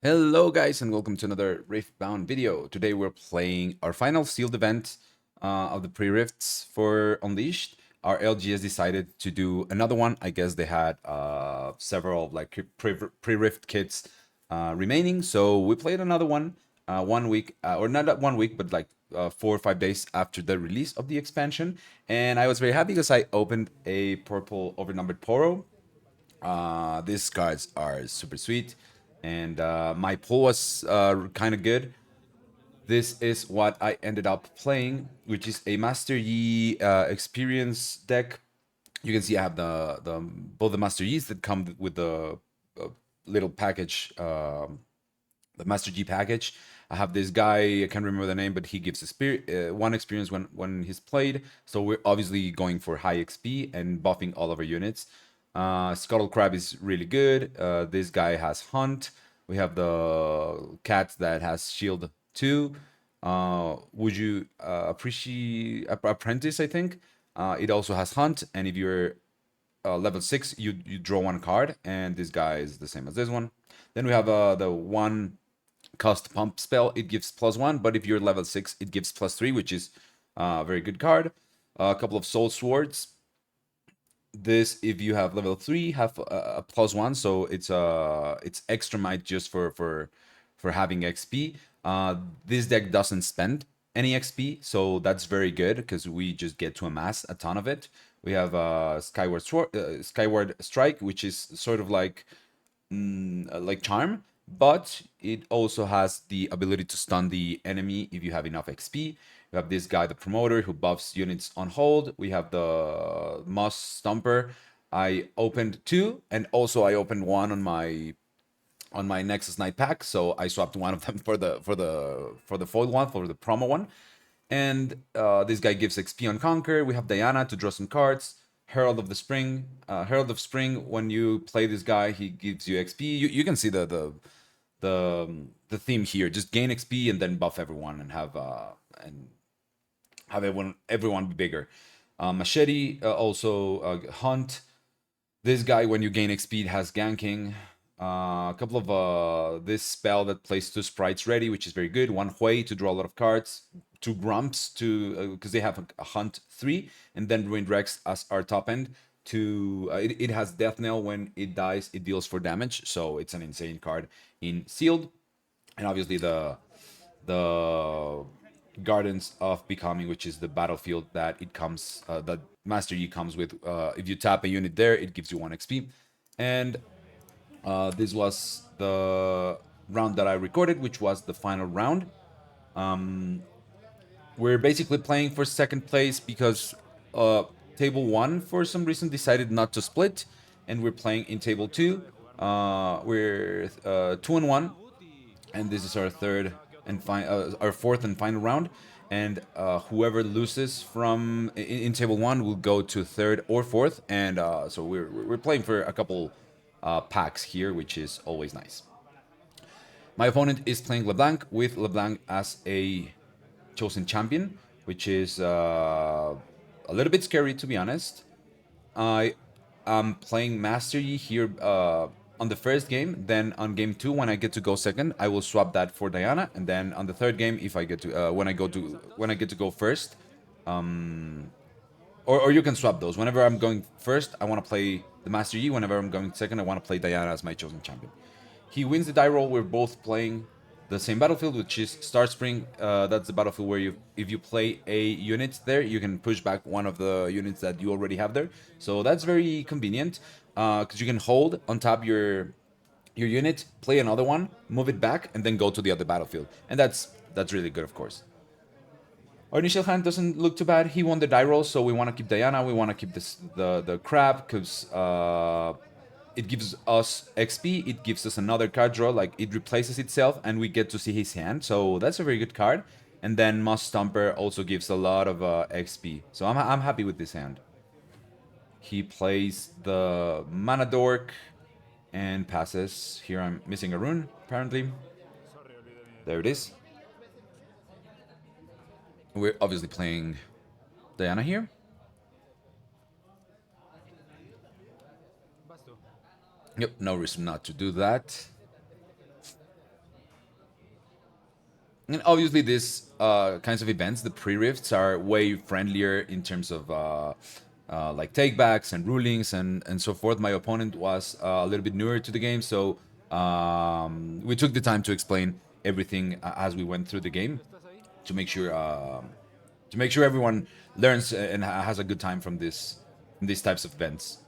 Hello guys and welcome to another riftbound video. Today we're playing our final sealed event of the pre-rifts for Unleashed. Our LGS decided to do another one. I guess they had several like pre-rift kits remaining, so we played another one 1 week or not that 1 week but like 4 or 5 days after the release of the expansion. And I was very happy because I opened a purple overnumbered Poro. These cards are super sweet, and my pull was kind of good. This is what I ended up playing, which is a Master Yi experience deck. You can see I have the both the Master Yis that come with the little package, the Master Yi package. I have this guy, I can't remember the name, but he gives one experience when he's played. So we're obviously going for high XP and buffing all of our units. Scuttle Crab is really good. This guy has Hunt. We have the cat that has Shield 2. Would you appreciate Apprentice? I think it also has Hunt, and if you're level 6, you draw one card, and this guy is the same as this one. Then we have the one cost pump spell. It gives +1, but if you're level 6, it gives +3, which is a very good card. A couple of Soul Swords. This, if you have level 3, have a +1, so it's extra might just for having XP. This deck doesn't spend any XP, so that's very good because we just get to amass a ton of it. We have Skyward Strike, which is sort of like Charm, but it also has the ability to stun the enemy if you have enough XP. We have this guy, the Promoter, who buffs units on hold. We have the Moss Stomper. I opened 2, and also I opened 1 on my Nexus Night pack, so I swapped one of them for the foil one, for the promo one. And this guy gives XP on Conquer. We have Diana to draw some cards. Herald of the Spring. Herald of Spring, when you play this guy, he gives you XP. You can see the theme here. Just gain XP and then buff everyone and have everyone be bigger. Machete, also Hunt. This guy, when you gain XP, has ganking. A couple of this spell that plays 2 sprites ready, which is very good. 1 Hui to draw a lot of cards. 2 Grumps to because they have a Hunt 3, and then Ruined Rex as our top end. It has Death Knell. When it dies, it deals 4 damage, so it's an insane card in sealed. And obviously the Gardens of Becoming, which is the battlefield that it comes that Master Yi comes with. If you tap a unit there, it gives you 1 XP. And this was the round that I recorded, which was the final round. We're basically playing for second place because table 1 for some reason decided not to split, and we're playing in table 2. We're 2-1, and this is our our fourth and final round. And whoever loses from in table 1 will go to third or fourth, and so we're playing for a couple packs here, which is always nice. My opponent is playing LeBlanc, with LeBlanc as a chosen champion, which is a little bit scary, to be honest. I am playing Master Yi here on the first game. Then on game 2, when I get to go second, I will swap that for Diana. And then on the third game, if I get to when I get to go first, or you can swap those. Whenever I'm going first, I want to play the Master Yi. Whenever I'm going second, I want to play Diana as my chosen champion. He wins the die roll. We're both playing the same battlefield, which is Star Spring. That's the battlefield where if you play a unit there, you can push back one of the units that you already have there. So that's very convenient because you can hold on top your unit, play another one, move it back, and then go to the other battlefield. And that's really good, of course. Our initial hand doesn't look too bad. He won the die roll, so we want to keep Diana. We want to keep the crab because it gives us XP. It gives us another card draw. Like, it replaces itself, and we get to see his hand. So that's a very good card. And then Moss Stomper also gives a lot of XP. So I'm happy with this hand. He plays the Mana Dork and passes. Here I'm missing a rune, apparently. There it is. We're obviously playing Diana here. Yep, no reason not to do that. And obviously, these kinds of events, the pre-rifts, are way friendlier in terms of like takebacks and rulings and so forth. My opponent was a little bit newer to the game, so we took the time to explain everything as we went through the game to make sure everyone learns and has a good time from these types of events.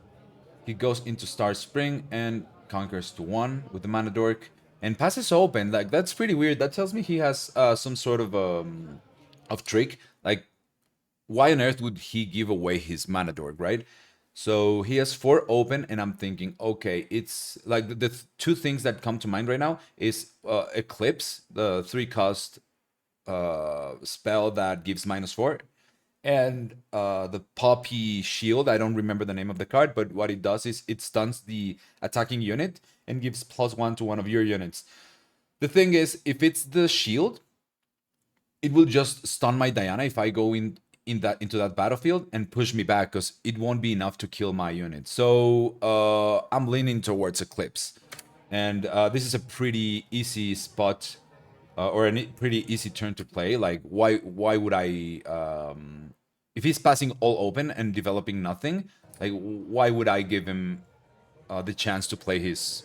He goes into Star Spring and conquers to one with the Mana Dork and passes open. Like that's pretty weird. That tells me he has some sort of trick. Like why on earth would he give away his Mana Dork, right? So he has four open, and I'm thinking, okay, it's like the two things that come to mind right now is Eclipse, the 3 cost spell that gives -4, and the Poppy Shield. I don't remember the name of the card, but what it does is it stuns the attacking unit and gives +1 to one of your units. The thing is, if it's the shield, it will just stun my Diana if I go into that battlefield and push me back because it won't be enough to kill my unit. So I'm leaning towards Eclipse, and this is a pretty easy spot or a pretty easy turn to play. Like why would I if he's passing all open and developing nothing, like why would I give him the chance to play his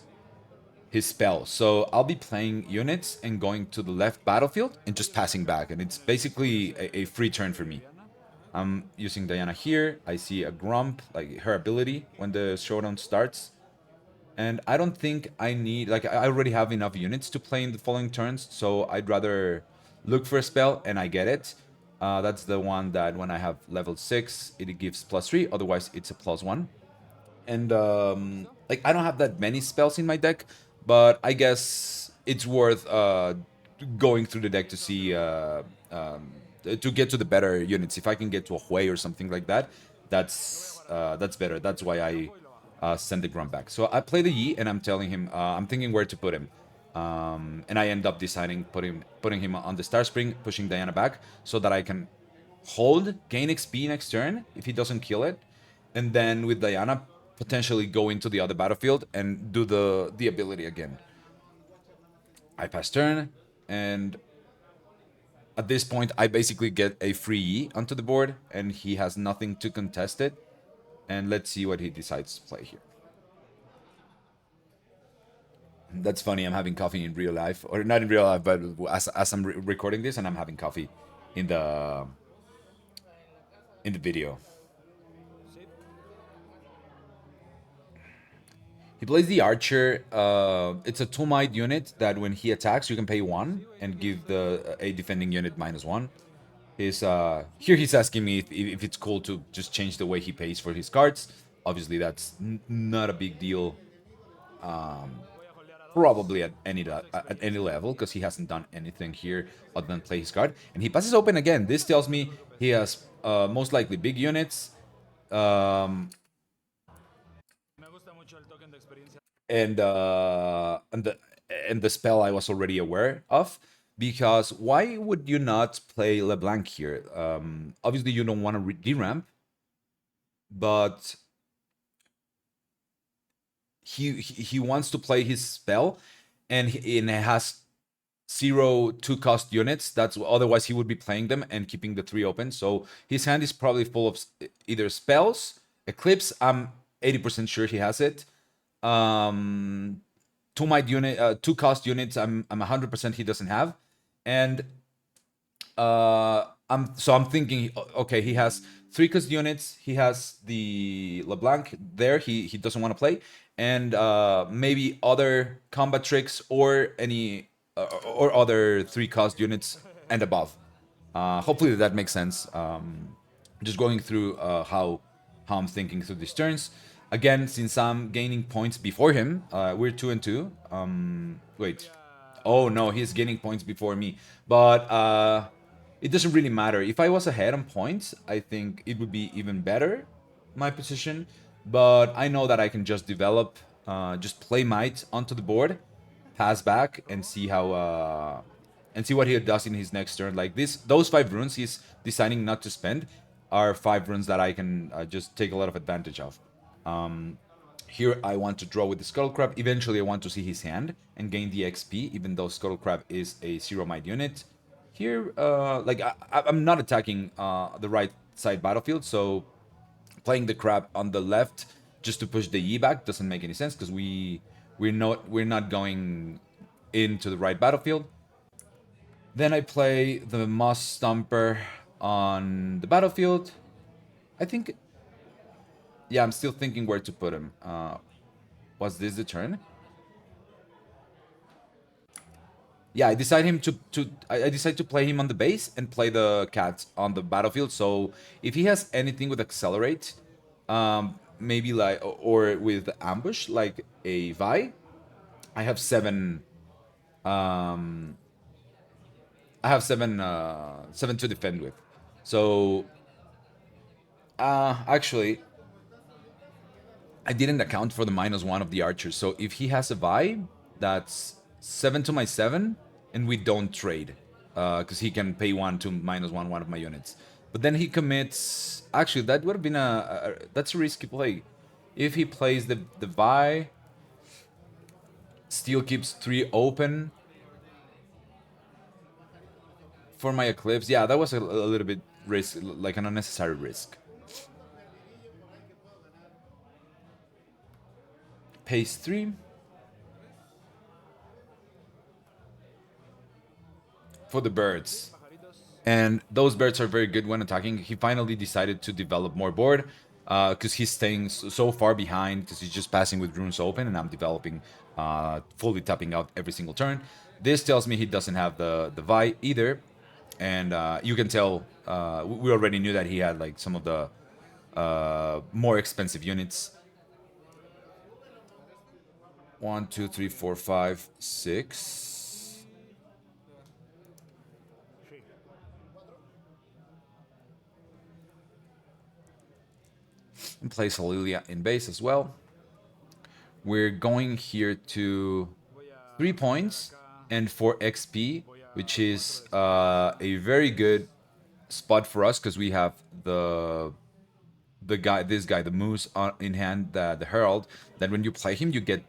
spell? So I'll be playing units and going to the left battlefield and just passing back, and it's basically a free turn for me. I'm using Diana here. I see a Grump, like her ability when the showdown starts. And I don't think I need, like, I already have enough units to play in the following turns, so I'd rather look for a spell and I get it. That's the one that when I have level 6, it gives +3, otherwise it's a +1. And like I don't have that many spells in my deck, but I guess it's worth going through the deck to see to get to the better units. If I can get to a Hui or something like that, that's better. That's why I send the Grunt back. So I play the Yi, and I'm telling him I'm thinking where to put him. And I end up deciding putting him on the Star Spring, pushing Diana back so that I can hold, gain XP next turn if he doesn't kill it, and then with Diana potentially go into the other battlefield and do the ability again. I pass turn, and at this point I basically get a free E onto the board, and he has nothing to contest it. And let's see what he decides to play here. That's funny. I'm having coffee in real life, or not in real life, but as I'm recording this, and I'm having coffee in the video. He plays the Archer. It's a 2 might unit that when he attacks, you can pay 1 and give the a defending unit -1. His here he's asking me if it's cool to just change the way he pays for his cards. Obviously, that's not a big deal. Probably at any level because he hasn't done anything here other than play his card, and he passes open again. This tells me he has most likely big units. Um, and the spell I was already aware of. Because why would you not play LeBlanc here? Obviously, you don't want to deramp, but he wants to play his spell, and it has 0 2 cost units. That's otherwise he would be playing them and keeping the 3 open. So his hand is probably full of either spells, Eclipse. I'm 80% sure he has it. 2 might unit, 2 cost units. I'm 100% he doesn't have, and I'm thinking, okay, he has 3 cost units. He has the LeBlanc there. He doesn't want to play, and maybe other combat tricks or any or other 3 cost units and above. Hopefully that makes sense. Just going through how I'm thinking through these turns. Again, since I'm gaining points before him, we're 2-2. Wait. Oh no, he's gaining points before me. But it doesn't really matter. If I was ahead on points, I think it would be even better, my position. But I know that I can just develop, just play might onto the board, pass back, and see how and see what he does in his next turn. Like those 5 runes he's deciding not to spend are 5 runes that I can just take a lot of advantage of. Here I want to draw with the Scuttle Crab. Eventually I want to see his hand and gain the XP, even though Scuttle Crab is a 0 might unit. Here, like I'm not attacking the right side battlefield, so playing the crab on the left just to push the E back doesn't make any sense because we're not going into the right battlefield. Then I play the Moss Stomper on the battlefield. I think, yeah, I'm still thinking where to put him. Was this the turn? Yeah, I decide to play him on the base and play the cat on the battlefield. So if he has anything with accelerate, maybe like or with ambush like a Vi, I have seven. Um, I have seven to defend with. So actually, I didn't account for the -1 of the archers. So if he has a vibe, that's 7 to my 7, and we don't trade. Because he can pay 1 to -1 of my units. But then he commits. Actually, that would have been that's a risky play. If he plays the Vi, still keeps 3 open for my Eclipse. Yeah, that was a little bit risk, like an unnecessary risk. Pace 3. For the birds. And those birds are very good when attacking. He finally decided to develop more board because he's staying so far behind because he's just passing with runes open and I'm developing, fully tapping out every single turn. This tells me he doesn't have the Vi either. And you can tell, we already knew that he had like some of the more expensive units. 1, 2, 3, 4, 5, 6. And place Lilia in base as well. We're going here to 3 points and 4 XP, which is a very good spot for us because we have this guy, the Moose in hand, the Herald. That when you play him, you get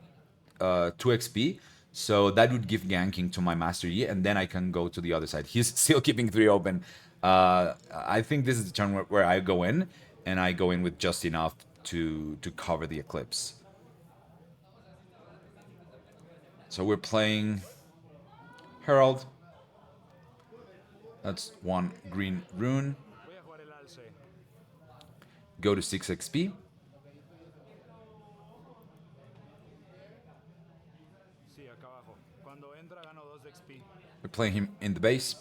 2 XP. So that would give ganking to my Master Yi, and then I can go to the other side. He's still keeping 3 open. I think this is the turn where I go in, and I go in with just enough to cover the Eclipse. So we're playing Herald. That's 1 green rune. Go to 6 XP. We're playing him in the base.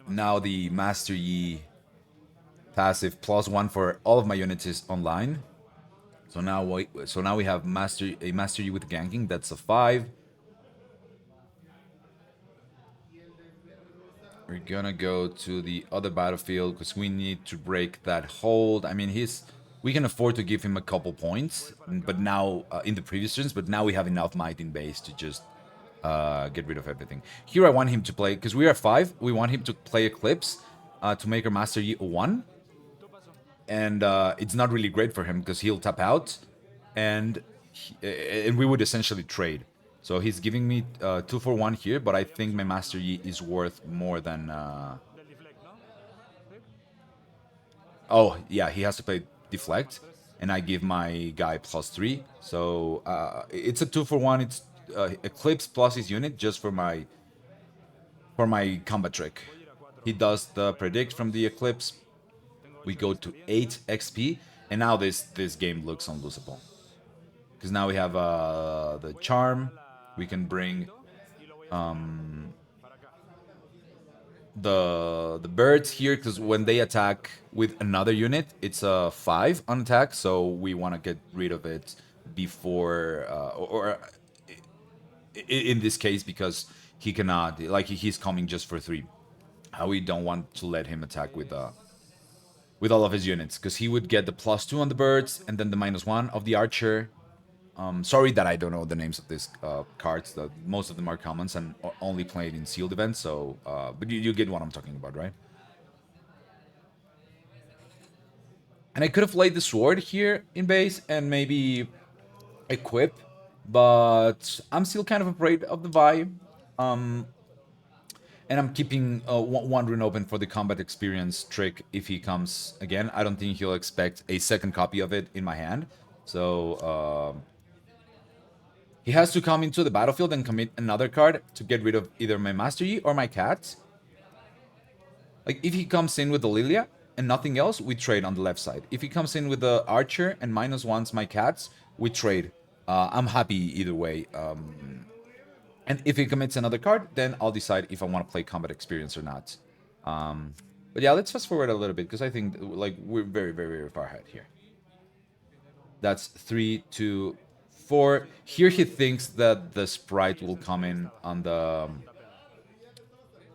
Now the Master Yi passive +1 for all of my units is online. So now we have a Master Yi with ganking. That's a 5. We're gonna go to the other battlefield because we need to break that hold. I mean, we can afford to give him a couple points, but now in the previous turns, but now we have enough might in base to just get rid of everything. Here I want him to play, because we are 5, we want him to play Eclipse to make our Master Yi a 1. And it's not really great for him because he'll tap out, and we would essentially trade. So he's giving me 2 for 1 here, but I think my Master Yi is worth more than... Oh, yeah, he has to play Deflect, and I give my guy +3. So it's a 2 for 1. It's Eclipse plus his unit just for my combat trick. He does the predict from the Eclipse. We go to 8 XP, and now this game looks unlosable. Because now we have the charm. We can bring the birds here, because when they attack with another unit, it's a 5 on attack, so we want to get rid of it before, or in this case, because he cannot, like he's coming just for 3. We don't want to let him attack with all of his units, because he would get the +2 on the birds and then the -1 of the archer. Sorry that I don't know the names of these cards. Most of them are commons and only played in sealed events. So, but you get what I'm talking about, right? And I could have played the sword here in base and maybe equip, but I'm still kind of afraid of the vibe. And I'm keeping one rune open for the combat experience trick if he comes again. I don't think he'll expect a second copy of it in my hand. So he has to come into the battlefield and commit another card to get rid of either my Master Yi or my cat. Like, if he comes in with the Lilia and nothing else, we trade on the left side. If he comes in with the Archer and -1s my cats, we trade. I'm happy either way. And if he commits another card, then I'll decide if I want to play combat experience or not. But yeah, let's fast forward a little bit because I think like we're very, very, very far ahead here. That's 3, 2, 4. Here he thinks that the sprite will come in on the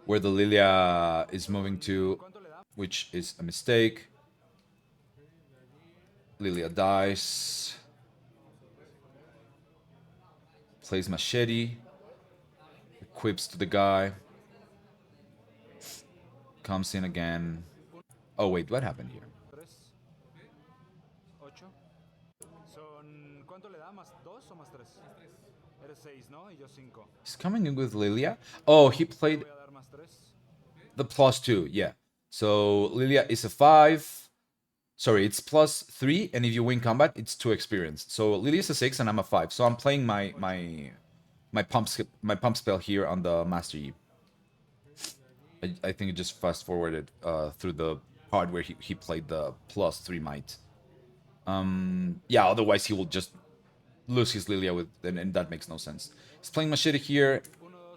where the Lilia is moving to, which is a mistake. Lilia dies. Plays machete. Equips to the guy. Comes in again. Oh wait, what happened here? He's coming in with Lilia. Oh, he played the +2, yeah. So Lilia is a 5. Sorry, it's +3, and if you win combat, it's 2 experience. So Lilia is a 6, and I'm a 5. So I'm playing my pump spell here on the Master Yi. I think it just fast forwarded through the part where he played the +3 might. Yeah, otherwise he will just lose his Lilia with, and that makes no sense. He's playing Machete here.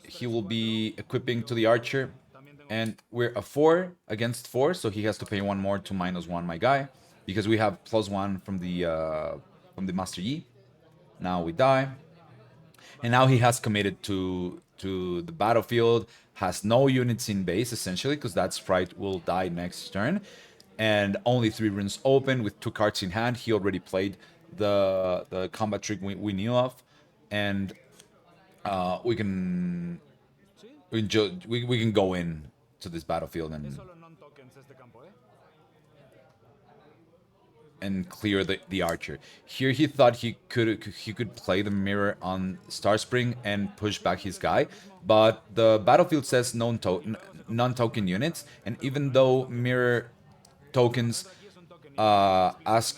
He will be equipping to the Archer. And we're a 4 against 4, so he has to pay 1 more to -1 my guy. Because we have +1 from the Master Yi. Now we die. And now he has committed to the battlefield, has no units in base, essentially, because that sprite will die next turn. And only 3 runes open with 2 cards in hand. He already played the combat trick we knew of. And we can go in to this battlefield and clear the archer. Here he thought he could play the mirror on Starspring and push back his guy, but the battlefield says non-token units, and even though mirror tokens, as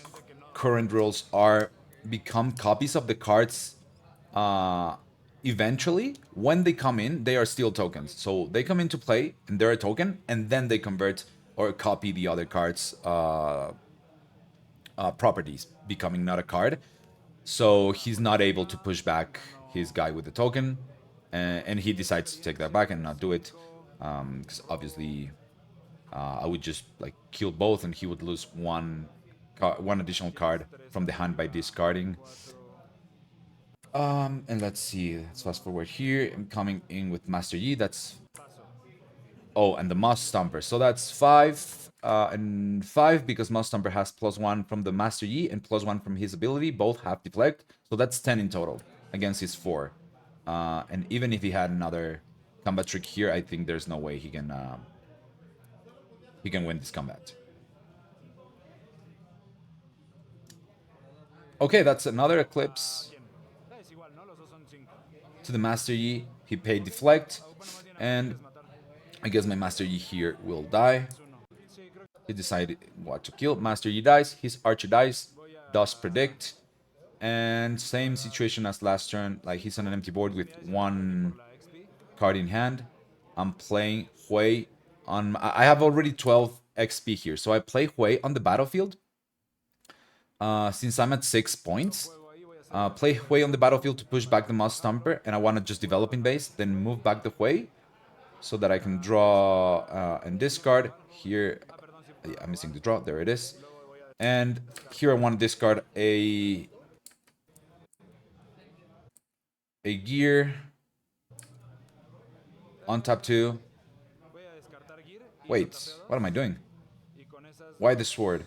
current rules are, become copies of the cards eventually, when they come in, they are still tokens. So they come into play and they're a token, and then they convert or copy the other cards' properties, becoming not a card. So he's not able to push back his guy with the token, and he decides to take that back and not do it, because obviously I would just like kill both, and he would lose one additional card from the hand by discarding. And let's see. Let's fast forward here. I'm coming in with Master Yi. That's and the Moss Stomper. So that's 5 and 5 because Moss Stomper has +1 from the Master Yi and +1 from his ability. Both have deflect. So that's 10 in total against his 4. And even if he had another combat trick here, I think there's no way he can win this combat. Okay, that's another Eclipse to the Master Yi. He paid deflect, and I guess my Master Yi here will die. He decided what to kill. Master Yi dies, his Archer dies, does predict, and same situation as last turn. Like, he's on an empty board with 1 card in hand. I'm playing Hui on. I have already 12 XP here, so I play Hui on the battlefield. Since I'm at 6 points, play Hui on the battlefield to push back the Moss Stomper, and I want to just develop in base, then move back the Hui so that I can draw and discard. Here, I'm missing the draw. There it is. And here I want to discard a gear on top 2. Wait, what am I doing? Why the sword?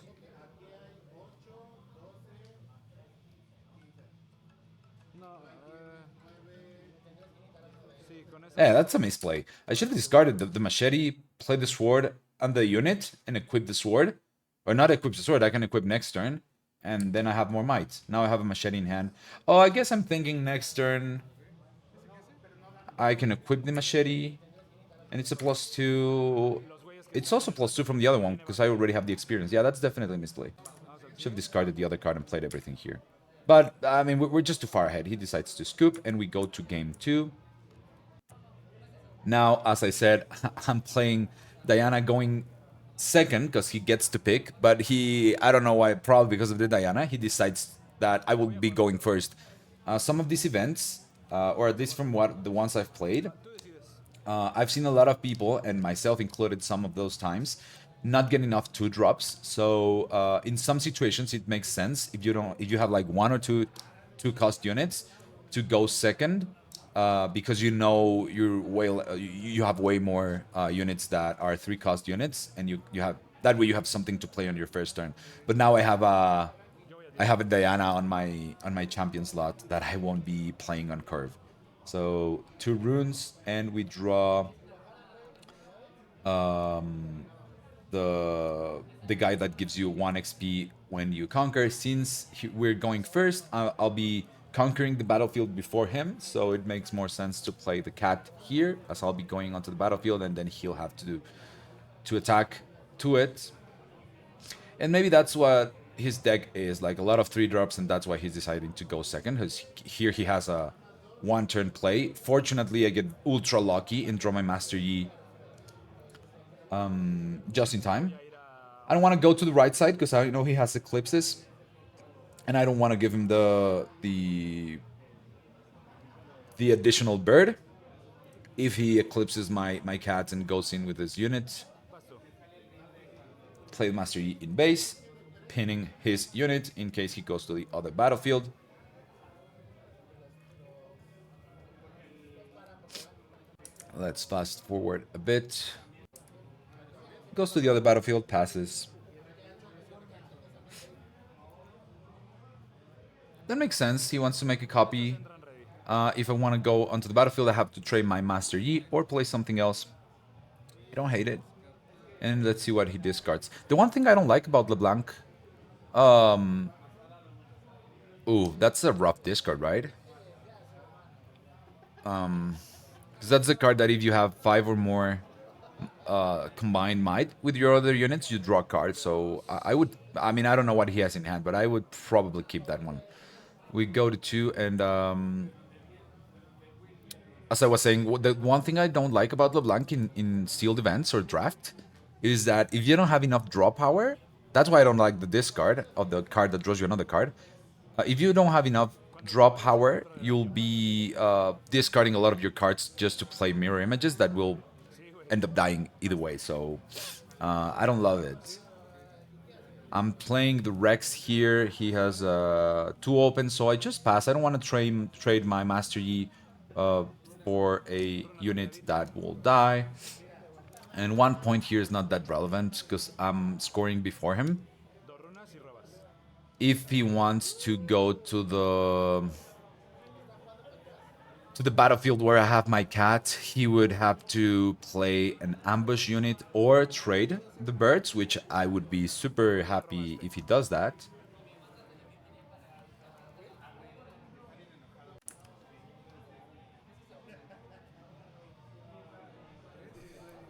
Yeah, that's a misplay. I should have discarded the machete, play the sword on the unit, and equip the sword. Or not equip the sword, I can equip next turn, and then I have more might. Now I have a machete in hand. Oh, I guess I'm thinking next turn I can equip the machete, And it's a +2. It's also +2 from the other one, because I already have the experience. Yeah, that's definitely a misplay. Should have discarded the other card and played everything here. But, I mean, we're just too far ahead. He decides to scoop, and we go to game 2. Now, as I said, I'm playing Diana going second, because he gets to pick. But I don't know why, probably because of the Diana, he decides that I will be going first. Some of these events, or at least from the ones I've played, I've seen a lot of people, and myself included some of those times, not get enough 2-drops. So in some situations, it makes sense if you have like 1 or 2 cost units to go second, because you know you have way more units that are 3 cost units, and you have that way you have something to play on your first turn. But now I have a Diana on my champion slot that I won't be playing on curve. So 2 runes, and we draw the guy that gives you 1 XP when you conquer. Since we're going first, I'll be conquering the battlefield before him, so it makes more sense to play the cat here, as I'll be going onto the battlefield, and then he'll have to attack to it. And maybe that's what his deck is, like a lot of 3-drops, and that's why he's deciding to go second, because here he has a 1-turn play. Fortunately, I get ultra lucky and draw my Master Yi just in time. I don't want to go to the right side, because I know he has eclipses, and I don't want to give him the additional bird if he eclipses my cat and goes in with his unit. Play the Master Yi in base, pinning his unit in case he goes to the other battlefield. Let's fast forward a bit. Goes to the other battlefield, passes. That makes sense. He wants to make a copy. If I want to go onto the battlefield, I have to trade my Master Yi or play something else. I don't hate it. And let's see what he discards. The one thing I don't like about LeBlanc... Ooh, that's a rough discard, right? Because that's a card that if you have 5 or more combined might with your other units, you draw cards. So I would... I mean, I don't know what he has in hand, but I would probably keep that one. We go to 2, and... as I was saying, the one thing I don't like about LeBlanc in sealed events or draft is that if you don't have enough draw power, that's why I don't like the discard of the card that draws you another card. If you don't have enough draw power, you'll be discarding a lot of your cards just to play mirror images that will end up dying either way. So I don't love it. I'm playing the Rex here. He has 2 open, so I just pass. I don't want to trade my Master Yi for a unit that will die. And 1 point here is not that relevant because I'm scoring before him. If he wants to go to the battlefield where I have my cat, he would have to play an ambush unit or trade the birds, which I would be super happy if he does that.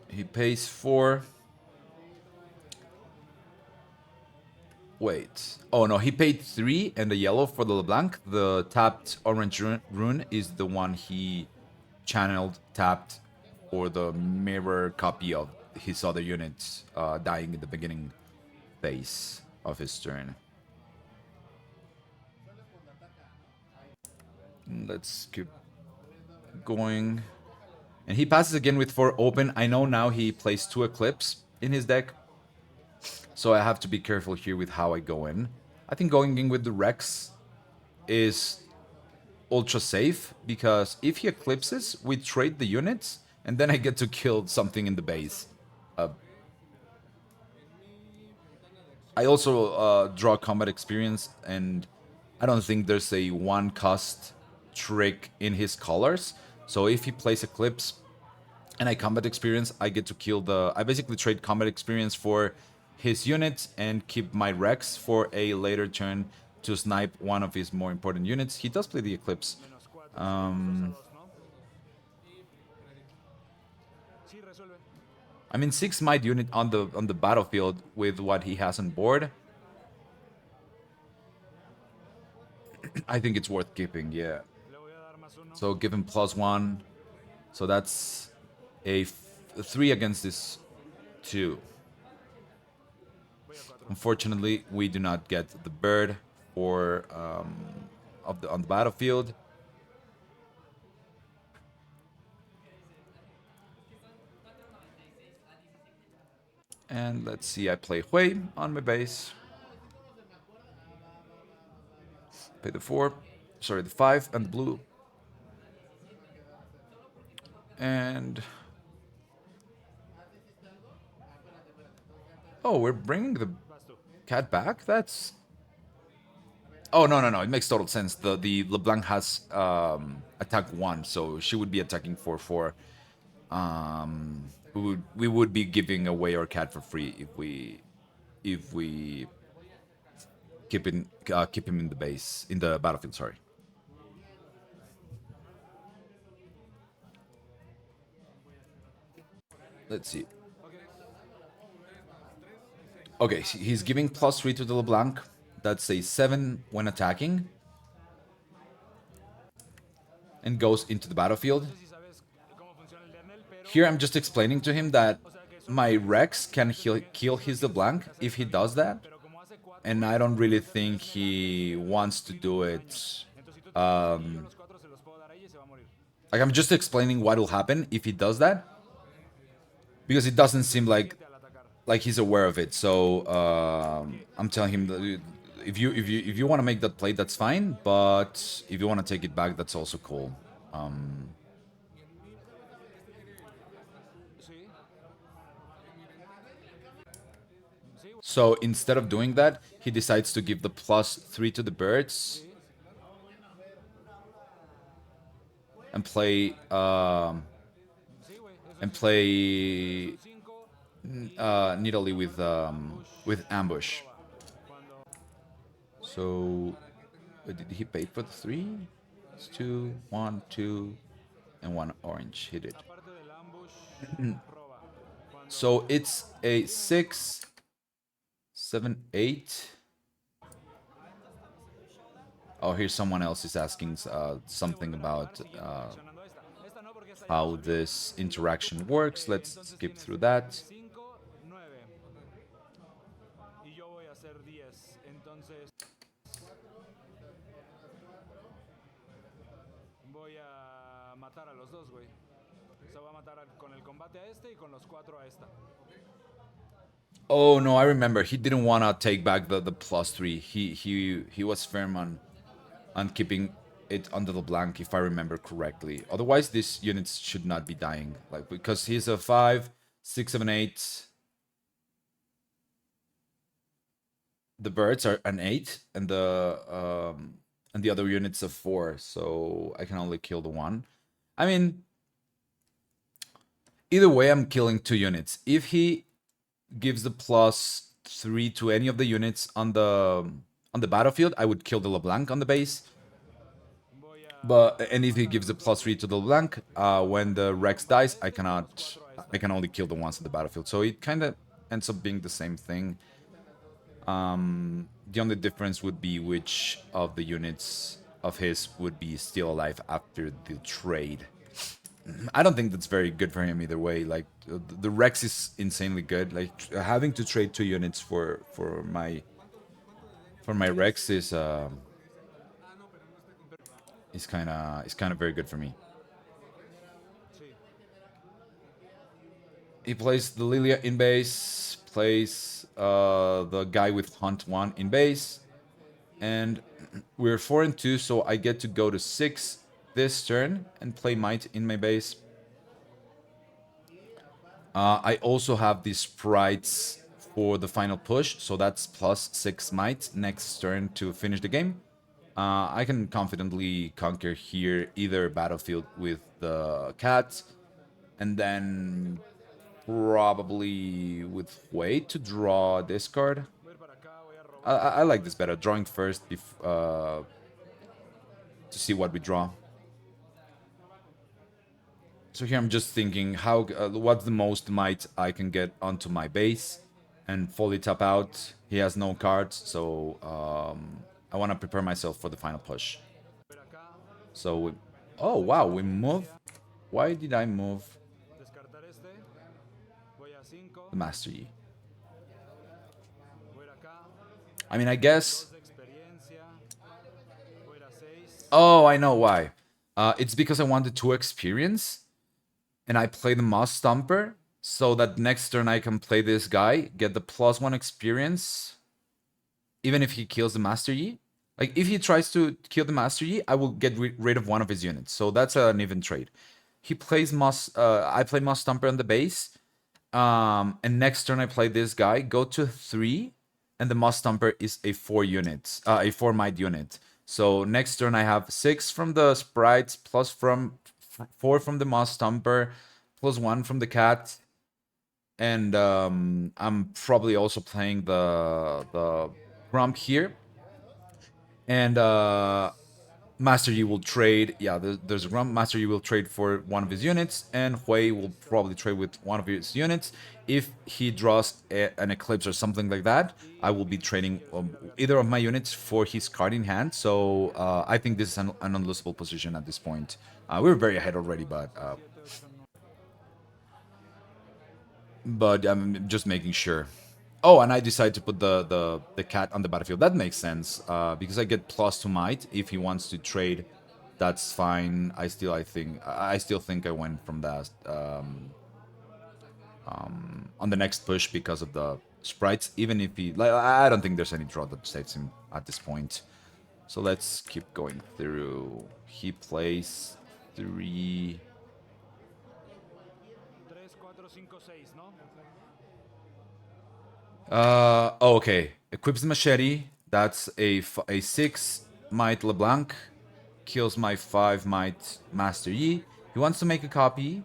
He pays 4. Wait. Oh, no, he paid 3 and the yellow for the LeBlanc. The tapped orange rune is the one he channeled, tapped for the mirror copy of his other units dying in the beginning phase of his turn. Let's keep going. And he passes again with 4 open. I know now he plays 2 Eclipse in his deck, so I have to be careful here with how I go in. I think going in with the Rex is ultra safe, because if he eclipses, we trade the units, and then I get to kill something in the base. I also draw combat experience, and I don't think there's a 1 cost trick in his colors. So if he plays Eclipse and I combat experience, I get to kill I basically trade combat experience for his units and keep my Rex for a later turn to snipe one of his more important units. He does play the Eclipse. I mean, 6 might unit on the battlefield with what he has on board. I think it's worth keeping, yeah. So give him +1. So that's a 3 against this 2. Unfortunately, we do not get the bird for on the battlefield. And let's see, I play Hui on my base. Pay the 4, sorry, the 5 and the blue. And oh, we're bringing the cat back? That's... Oh, no, no, no. It makes total sense. The LeBlanc has attack 1, so she would be attacking 4/4. We would be giving away our cat for free if we keep him in the base, in the battlefield, sorry. Let's see. Okay, he's giving +3 to the LeBlanc. That's a 7 when attacking. And goes into the battlefield. Here I'm just explaining to him that my Rex can kill his LeBlanc if he does that. And I don't really think he wants to do it. Like, I'm just explaining what will happen if he does that. Because it doesn't seem like he's aware of it. So I'm telling him that if you want to make that play, that's fine. But if you want to take it back, that's also cool. So instead of doing that, he decides to give the +3 to the birds and play Nidalee with ambush. So did he pay for the 3? It's 2, 1, 2, and 1 orange. He did. So it's a 6, 7, 8. Oh, here's someone else is asking something about how this interaction works. Let's skip through that. Oh no, I remember. He didn't want to take back the +3. He was firm on keeping it under the blank, if I remember correctly. Otherwise, these units should not be dying. Like, because he's a 5, 6, 7, 8. The birds are an 8, and the other units a 4. So I can only kill the 1. I mean, either way, I'm killing 2 units. If he gives the +3 to any of the units on the battlefield, I would kill the LeBlanc on the base. And if he gives the +3 to the LeBlanc, when the Rex dies, I can only kill the ones on the battlefield. So it kind of ends up being the same thing. The only difference would be which of the units of his would be still alive after the trade. I don't think that's very good for him either way. Like, the Rex is insanely good. Like, having to trade 2 units for my Rex is kind of very good for me. He plays the Lilia in base, plays the guy with Hunt 1 in base, and we're 4 and 2, so I get to go to 6 this turn and play Might in my base. I also have these sprites for the final push, so that's +6 Might next turn to finish the game. I can confidently conquer here either battlefield with the cat, and then probably with wait to draw this card. I like this better, drawing first to see what we draw. So here I'm just thinking how what's the most might I can get onto my base and fully tap out. He has no cards, so I want to prepare myself for the final push. So we, oh wow, we move. Why did I move the Master Yi? I mean, I guess. Oh, I know why. It's because I wanted 2 experience, and I play the Moss Stomper, so that next turn I can play this guy, get the +1 experience, even if he kills the Master Yi. Like, if he tries to kill the Master Yi, I will get rid of one of his units. So that's an even trade. He plays Moss, I play Moss Stomper on the base, and next turn I play this guy, go to 3, and the Moss Stomper is a 4 units, a 4 might unit. So next turn I have 6 from the sprites, plus from 4 from the Moss Stomper, plus 1 from the cat, and I'm probably also playing the Grump here, and Master Yi will trade. Yeah, there's a Grump. Master Yi will trade for one of his units, and Hui will probably trade with one of his units. If he draws an Eclipse or something like that, I will be trading either of my units for his card in hand. So I think this is an unlosable position at this point. We're very ahead already, but I'm just making sure. Oh, and I decided to put the cat on the battlefield. That makes sense because I get +2 might if he wants to trade. That's fine. I still think I went from that on the next push because of the sprites. Even if he, like, I don't think there's any draw that saves him at this point. So let's keep going through. He plays 3. Oh, okay. Equips the machete. That's a 6 might LeBlanc. Kills my 5 might Master Yi. He wants to make a copy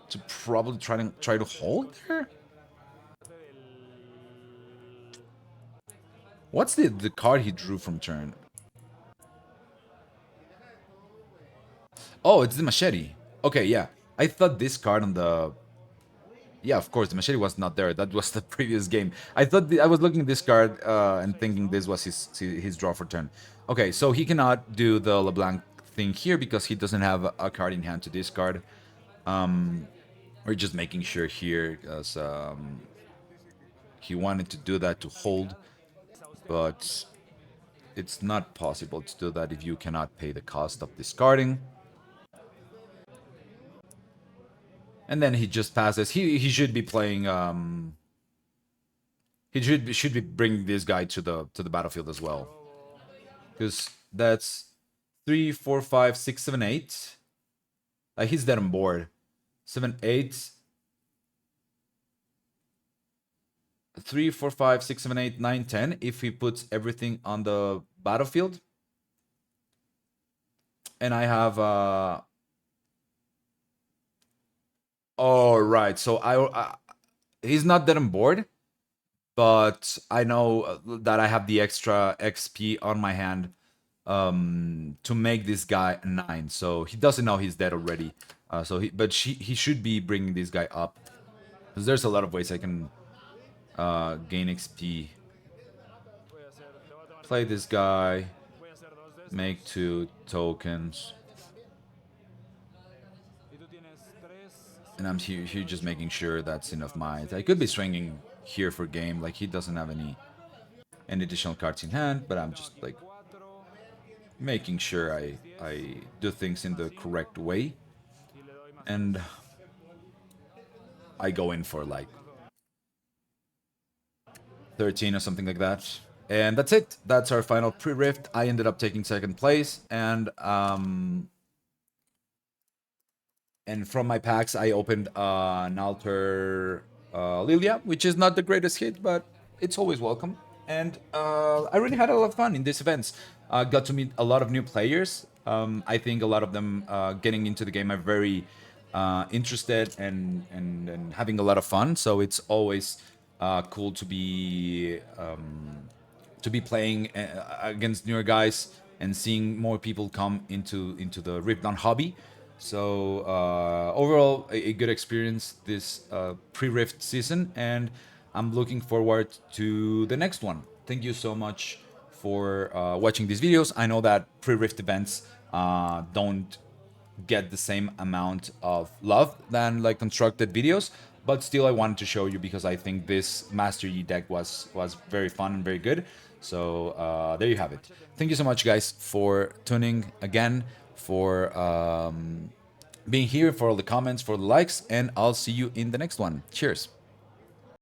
to probably try to hold there. What's the card he drew from turn? Oh, it's the machete. Okay, yeah. I thought this card on the... Yeah, of course, the machete was not there. That was the previous game. I thought I was looking at this card and thinking this was his draw for turn. Okay, so he cannot do the LeBlanc thing here because he doesn't have a card in hand to discard. We're just making sure here because he wanted to do that to hold, but it's not possible to do that if you cannot pay the cost of discarding. And then he just passes. He should be playing. He should be bringing this guy to the battlefield as well, because that's 3, 4, 5, 6, 7, 8. Like, he's dead on board. 7, 8. 3, 4, 5, 6, 7, 8, 9, 10. If he puts everything on the battlefield, and I have oh, right. So he's not dead on board, but I know that I have the extra XP on my hand to make this guy a 9. So he doesn't know he's dead already. He should be bringing this guy up, because there's a lot of ways I can gain XP. Play this guy, make 2 tokens. And I'm here just making sure that's enough might. I could be swinging here for game, like he doesn't have any additional cards in hand, but I'm just like making sure I do things in the correct way. And I go in for like 13 or something like that. And that's it. That's our final pre-rift. I ended up taking 2nd place, and from my packs, I opened an Alter Lilia, which is not the greatest hit, but it's always welcome. And I really had a lot of fun in these events. Got to meet a lot of new players. I think a lot of them getting into the game are very interested and having a lot of fun. So it's always cool to be playing against newer guys. and seeing more people come into the riftbound hobby. So overall, a good experience this pre-rift season, and I'm looking forward to the next one. Thank you so much for watching these videos. I know that pre-rift events don't get the same amount of love than like constructed videos, but still I wanted to show you because I think this Master Yi deck was very fun and very good. So there you have it. Thank you so much, guys, for tuning again, for being here, for all the comments, for the likes, and I'll see you in the next one. Cheers.